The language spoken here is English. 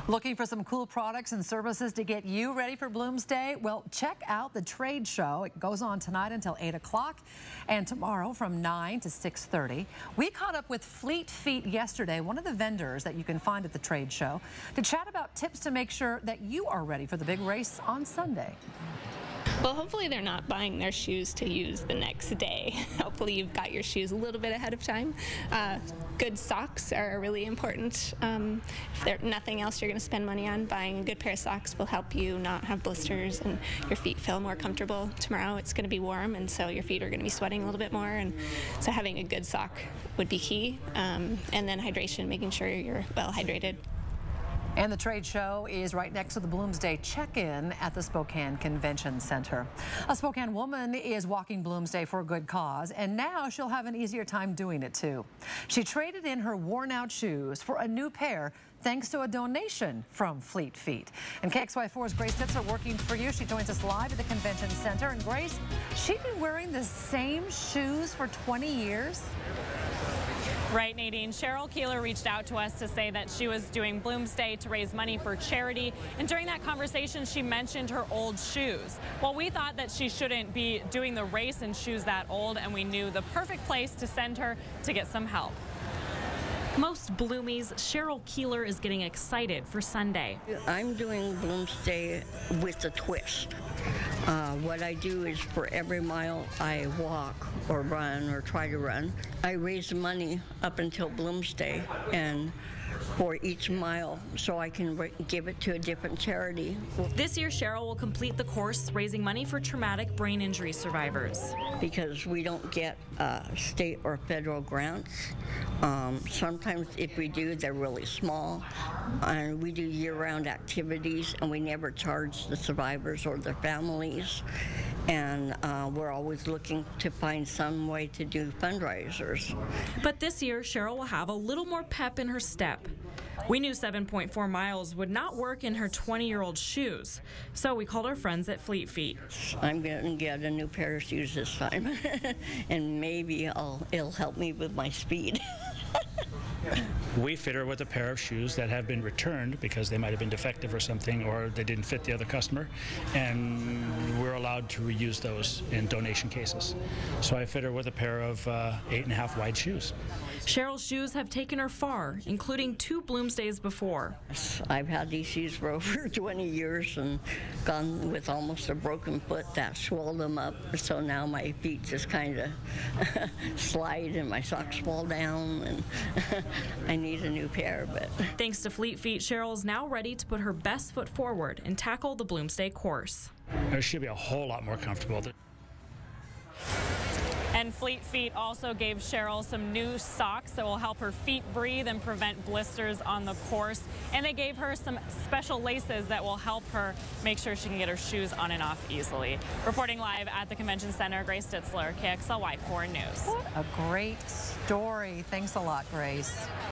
Looking for some cool products and services to get you ready for Bloomsday? Well, check out the trade show. It goes on tonight until 8 o'clock and tomorrow from 9 to 6:30. We caught up with Fleet Feet yesterday, one of the vendors that you can find at the trade show, to chat about tips to make sure that you are ready for the big race on Sunday. Well, hopefully they're not buying their shoes to use the next day. Hopefully you've got your shoes a little bit ahead of time. Good socks are really important. If there's nothing else you're going to spend money on, buying a good pair of socks will help you not have blisters and your feet feel more comfortable. Tomorrow it's going to be warm, and so your feet are going to be sweating a little bit more, and so having a good sock would be key. And then hydration, making sure you're well hydrated. And the trade show is right next to the Bloomsday check-in at the Spokane Convention Center. A Spokane woman is walking Bloomsday for a good cause, and now she'll have an easier time doing it too. She traded in her worn-out shoes for a new pair thanks to a donation from Fleet Feet. And KXY4's Grace Ditzler working for you. She joins us live at the Convention Center. And Grace, she's been wearing the same shoes for 20 years? Right, Nadine. Cheryl Keeler reached out to us to say that she was doing Bloomsday to raise money for charity. And during that conversation, she mentioned her old shoes. Well, we thought that she shouldn't be doing the race in shoes that old, and we knew the perfect place to send her to get some help. Most Bloomies, Cheryl Keeler is getting excited for Sunday. I'm doing Bloomsday with a twist. What I do is for every mile I walk or run or try to run, I raise money up until Bloomsday, and for each mile, so I can give it to a different charity. This year, Cheryl will complete the course raising money for traumatic brain injury survivors. Because we don't get state or federal grants. Sometimes if we do, they're really small. And we do year-round activities, and we never charge the survivors or their families. And we're always looking to find some way to do fundraisers. But this year, Cheryl will have a little more pep in her step. We knew 7.4 miles would not work in her 20-year-old shoes, so we called our friends at Fleet Feet. I'm going to get a new pair of shoes this time, and maybe it'll help me with my speed. We fit her with a pair of shoes that have been returned because they might have been defective or something, or they didn't fit the other customer, and we're allowed to reuse those in donation cases. So I fit her with a pair of 8.5 wide shoes. Cheryl's shoes have taken her far, including 2 Bloomsdays before. I've had these shoes for over 20 years and gone with almost a broken foot that swelled them up, so now my feet just kind of slide and my socks fall down, and I need a new pair. But thanks to Fleet Feet, Cheryl is now ready to put her best foot forward and tackle the Bloomsday course. She'll be a whole lot more comfortable. And Fleet Feet also gave Cheryl some new socks that will help her feet breathe and prevent blisters on the course. And they gave her some special laces that will help her make sure she can get her shoes on and off easily. Reporting live at the Convention Center, Grace Ditzler, KXLY4 News. What a great story. Thanks a lot, Grace.